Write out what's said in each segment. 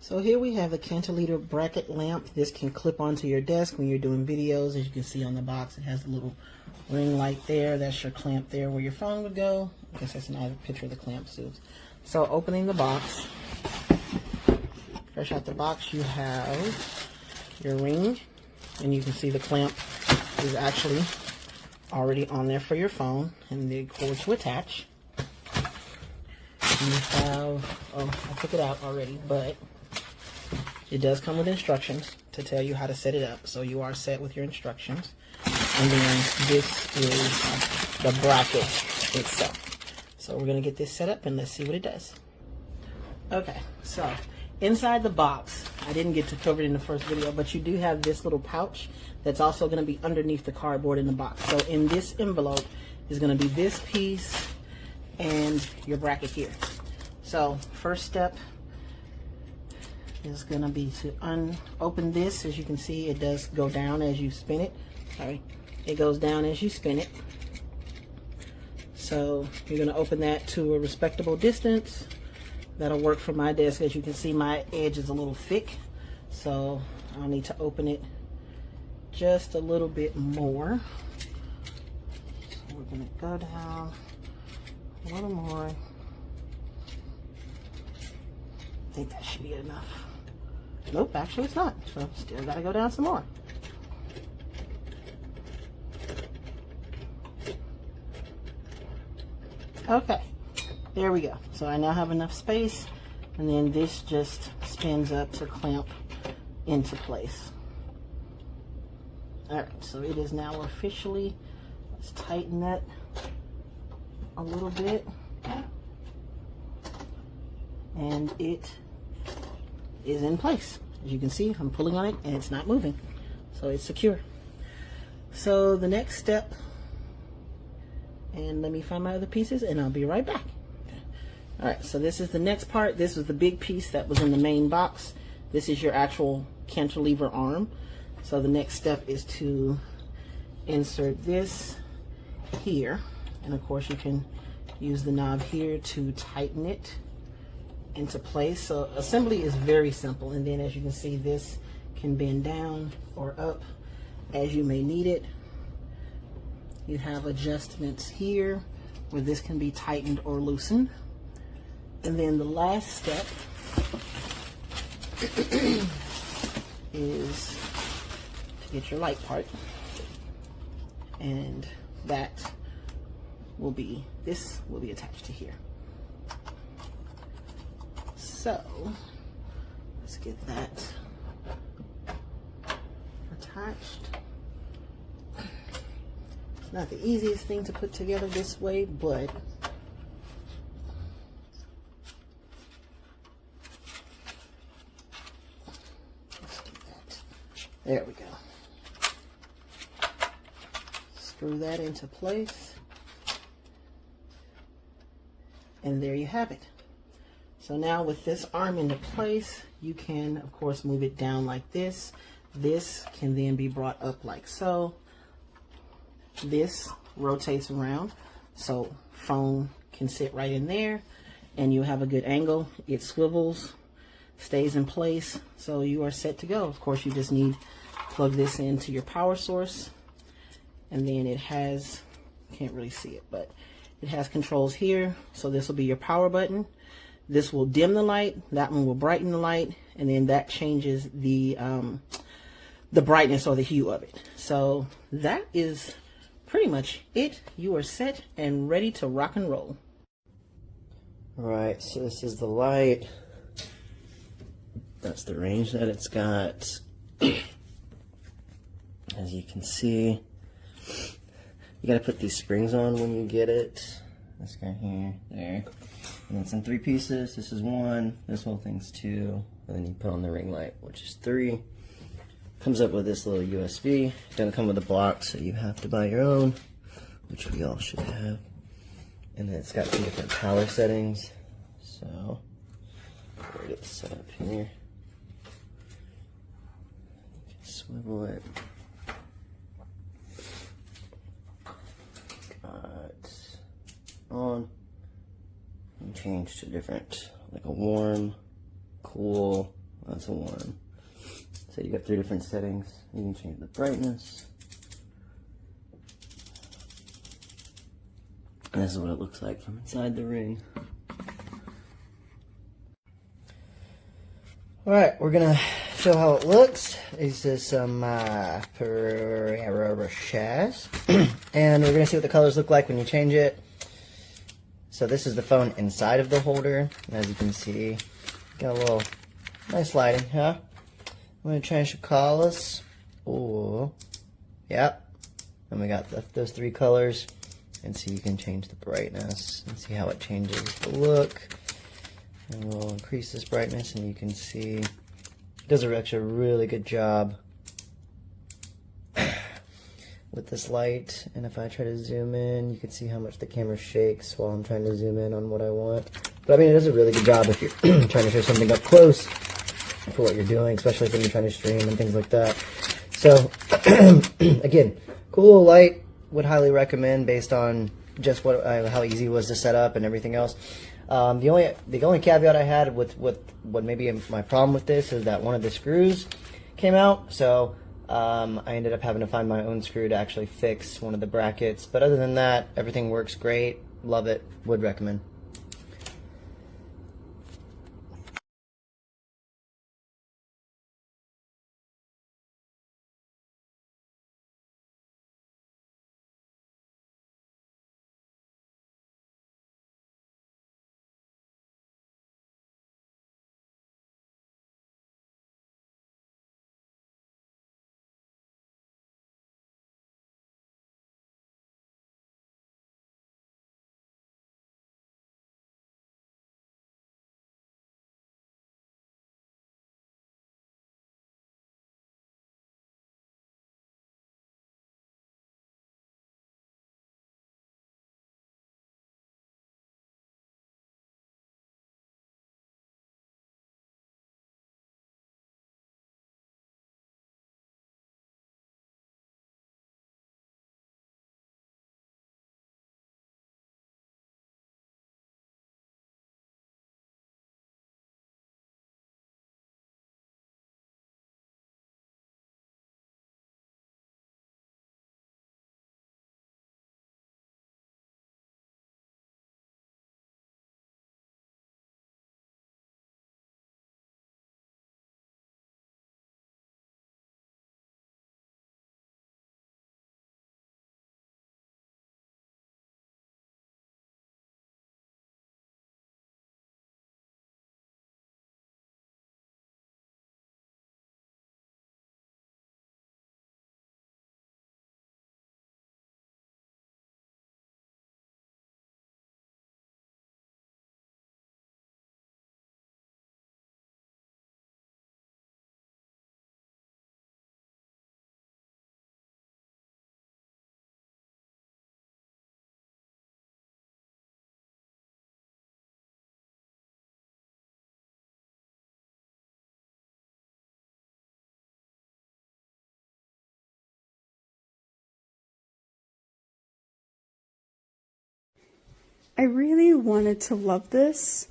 So here we have the cantilever bracket lamp. This can clip onto your desk when you're doing videos. As you can see on the box, it has a little ring light there. That's your clamp there where your phone would go. I guess that's another picture of the clamp suits. So opening the box, fresh out the box, you have your ring, and you can see the clamp is actually already on there for your phone, and the cord to attach. You have, oh, I took it out already, but it does come with instructions to tell you how to set it up. So you are set with your instructions. And then this is the bracket itself. So we're going to get this set up and let's see what it does. Okay, so inside the box, I didn't get to cover it in the first video, but you do have this little pouch that's also going to be underneath the cardboard in the box. So in this envelope is going to be this piece and your bracket here. So first step is going to be to open this. As you can see, it does go down as you spin it. Sorry, it goes down as you spin it. So you're going to open that to a respectable distance. That'll work for my desk. As you can see, my edge is a little thick, so I'll need to open it just a little bit more. So we're going to go down a little more. I think that should be enough. Nope, actually it's not. So still got to go down some more. Okay, there we go. So I now have enough space, and then this just spins up to clamp into place. All right, so it is now officially, let's tighten that a little bit. And it is in place. As you can see, I'm pulling on it and it's not moving. So it's secure. So the next step, and let me find my other pieces and I'll be right back. Okay. All right, so this is the next part. This was the big piece that was in the main box. This is your actual cantilever arm. So the next step is to insert this here. And of course you can use the knob here to tighten it into place. So assembly is very simple, and then as you can see, this can bend down or up as you may need it. You have adjustments here where this can be tightened or loosened. And then the last step is to get your light part, and that will be, this will be attached to here. So let's get that attached. It's not the easiest thing to put together this way, but let's do that. There we go. Screw that into place, and there you have it. So now with this arm into place, you can of course move it down like this. This can then be brought up like so. This rotates around, so phone can sit right in there and you have a good angle. It swivels, stays in place, so you are set to go. Of course, you just need to plug this into your power source, and then it has, can't really see it, but it has controls here. So this will be your power button. This will dim the light, that one will brighten the light, and then that changes the brightness or the hue of it. So that is pretty much it. You are set and ready to rock and roll. All right, so this is the light. That's the range that it's got. As you can see, you gotta put these springs on when you get it. This guy here, there. And it's in 3 pieces. This is 1, this whole thing's 2, and then you put on the ring light, which is 3. Comes up with this little USB. Doesn't come with a block, so you have to buy your own, which we all should have. And then it's got 2 different power settings. So, we'll get this set up here. You can swivel it. Got on. And change to different, like a warm, cool, That's a 1. So you got 3 different settings. You can change the brightness. And this is what it looks like from inside the ring. Alright, we're gonna show how it looks. This is some Rochers. And we're gonna see what the colors look like when you change it. So this is the phone inside of the holder. As you can see, got a little nice lighting, huh? I'm gonna change the colors. Oh, yep. And we got those 3 colors. And so you can change the brightness and see how it changes the look. And we'll increase this brightness, and you can see it does actually a really good job with this light. And if I try to zoom in, you can see how much the camera shakes while I'm trying to zoom in on what I want. But I mean, it does a really good job if you're trying to show something up close for what you're doing, especially when you're trying to stream and things like that. So again, cool little light. Would highly recommend based on just how easy it was to set up and everything else. The only caveat I had with what maybe my problem with this is that one of the screws came out, so I ended up having to find my own screw to actually fix one of the brackets. But other than that, everything works great. Love it. Would recommend. I really wanted to love this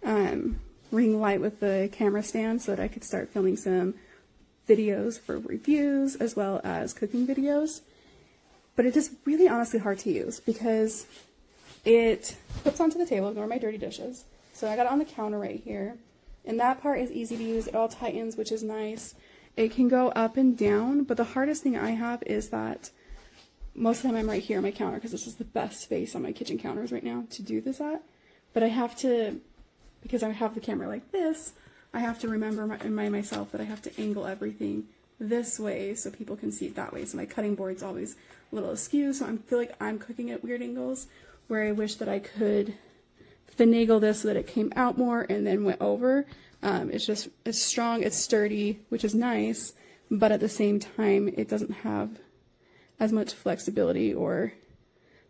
ring light with the camera stand so that I could start filming some videos for reviews as well as cooking videos. But it is really honestly hard to use because it clips onto the table, ignore my dirty dishes. So I got it on the counter right here. And that part is easy to use. It all tightens, which is nice. It can go up and down, but the hardest thing I have is that most of the time I'm right here on my counter because this is the best space on my kitchen counters right now to do this at. But I have to, because I have the camera like this, I have to remember myself that I have to angle everything this way so people can see it that way. So my cutting board's always a little askew, so I feel like I'm cooking at weird angles, where I wish that I could finagle this so that it came out more and then went over. It's strong, it's sturdy, which is nice, but at the same time, it doesn't have as much flexibility or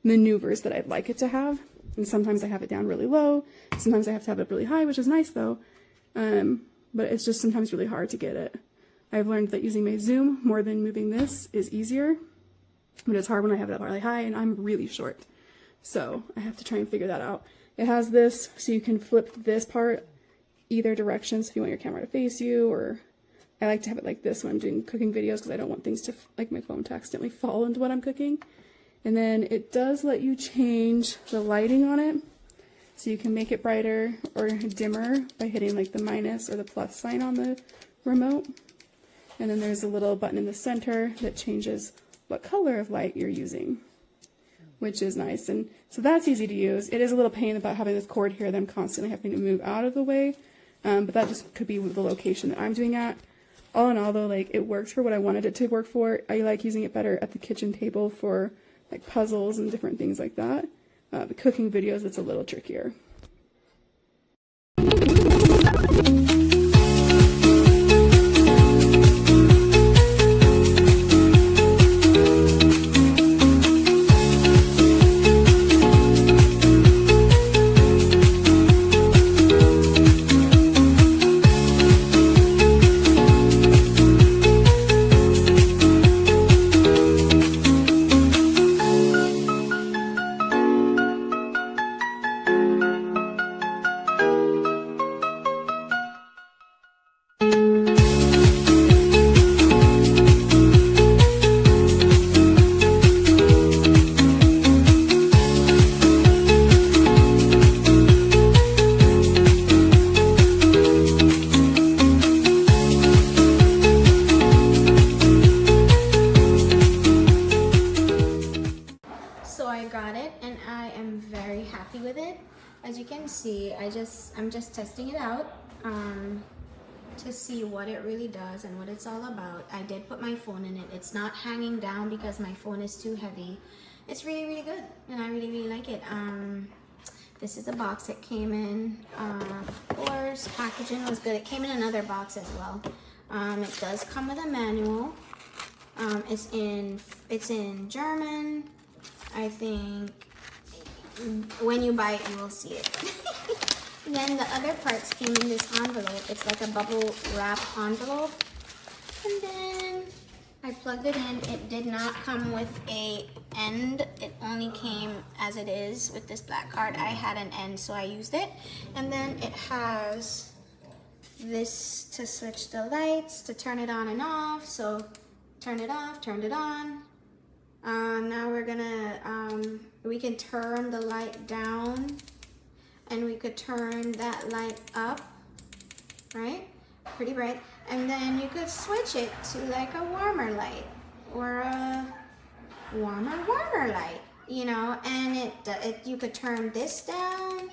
maneuvers that I'd like it to have. And sometimes I have it down really low. Sometimes I have to have it really high, which is nice though. But it's just sometimes really hard to get it. I've learned that using my zoom more than moving this is easier, but it's hard when I have it up really high and I'm really short. So I have to try and figure that out. It has this, so you can flip this part either direction. So if you want your camera to face you, or I like to have it like this when I'm doing cooking videos because I don't want things to, like my phone to accidentally fall into what I'm cooking. And then it does let you change the lighting on it. So you can make it brighter or dimmer by hitting like the minus or the plus sign on the remote. And then there's a little button in the center that changes what color of light you're using, which is nice. And so that's easy to use. It is a little pain about having this cord here that I'm constantly having to move out of the way. But that just could be the location that I'm doing at. All in all though, like it works for what I wanted it to work for. I like using it better at the kitchen table for like puzzles and different things like that. The cooking videos, it's a little trickier. As you can see, I'm just testing it out to see what it really does and what it's all about. I did put my phone in it. It's not hanging down because my phone is too heavy. It's really, really good, and I really, really like it. This is the box it came in. Of course, packaging was good. It came in another box as well. It does come with a manual. It's in German. I think when you buy it, you will see it. Then the other parts came in this envelope. It's like a bubble wrap envelope. And then I plugged it in. It did not come with a end. It only came as it is with this black card. I had an end, so I used it. And then it has this to switch the lights, to turn it on and off. So turn it off, turn it on. Now we're gonna, we can turn the light down, and we could turn that light up, right? Pretty bright. And then you could switch it to like a warmer light or a warmer light, you know, and you could turn this down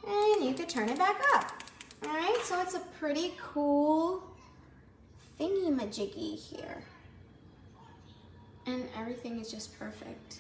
and you could turn it back up. All right, so it's a pretty cool thingy-majiggy here. And everything is just perfect.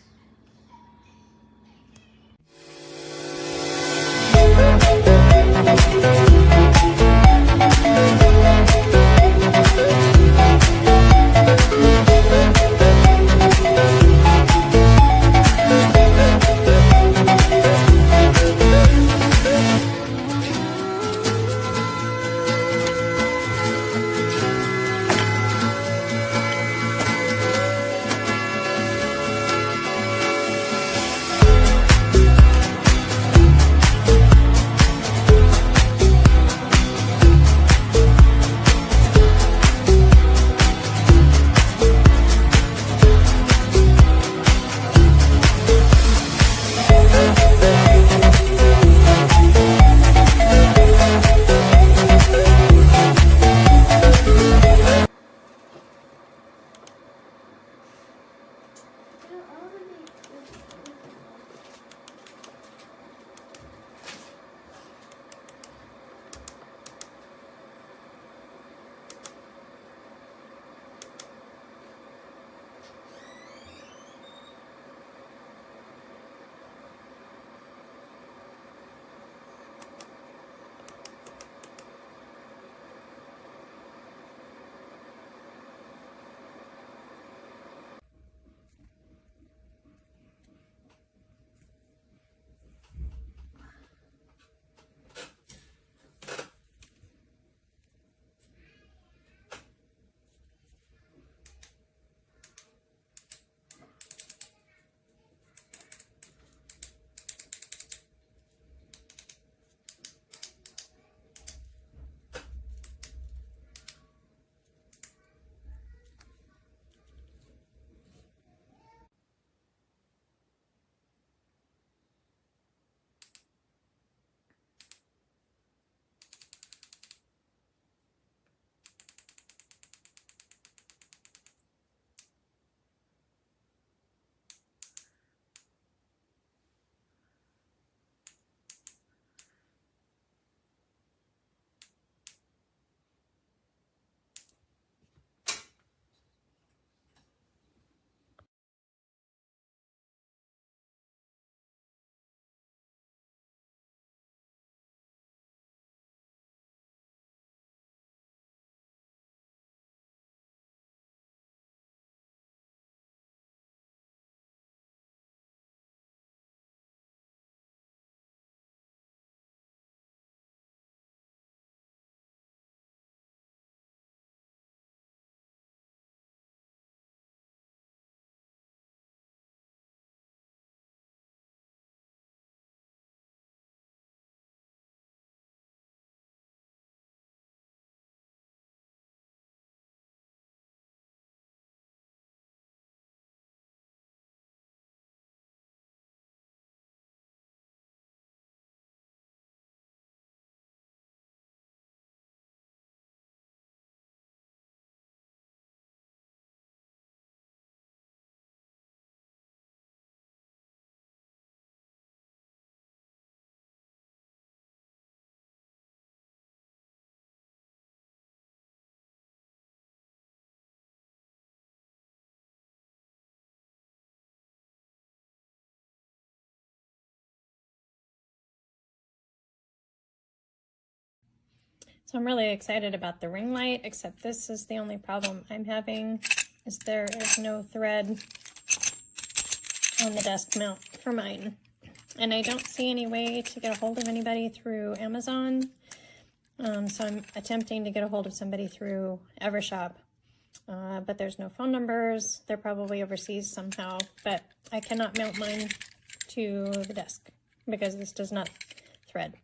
So I'm really excited about the ring light, except this is the only problem I'm having, is there is no thread on the desk mount for mine. And I don't see any way to get a hold of anybody through Amazon. So I'm attempting to get a hold of somebody through Evershop. But there's no phone numbers. They're probably overseas somehow. But I cannot mount mine to the desk because this does not thread.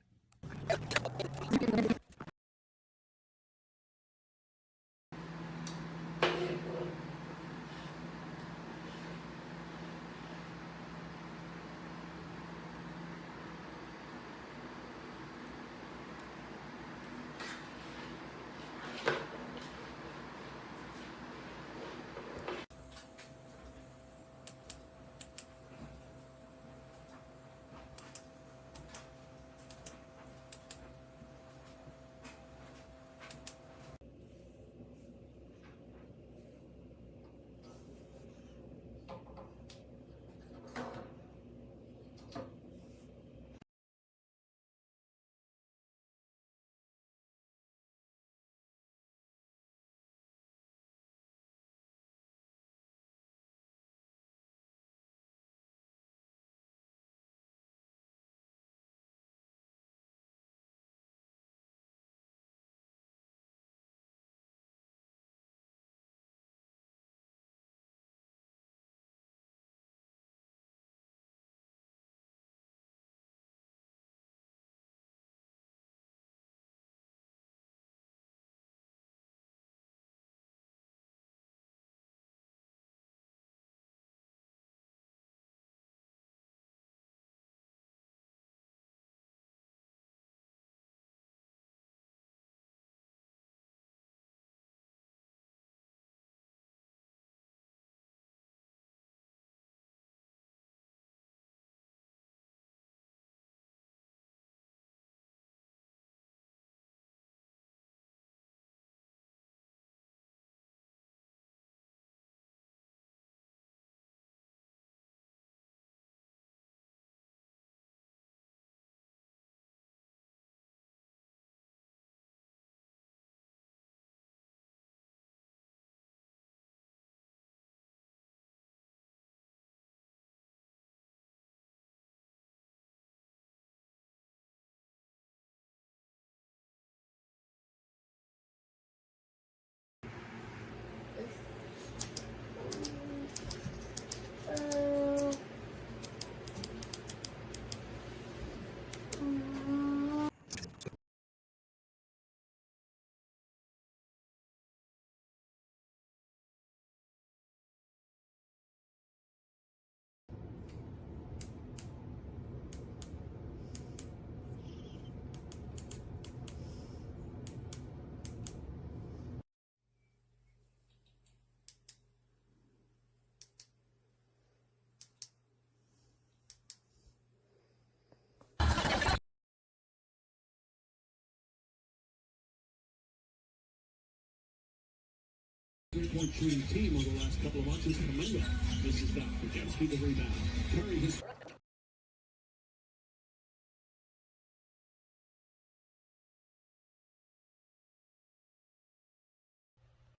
Three-point shooting team over the last couple of months is tremendous. This is Dr. Jemski, the rebound. Curry has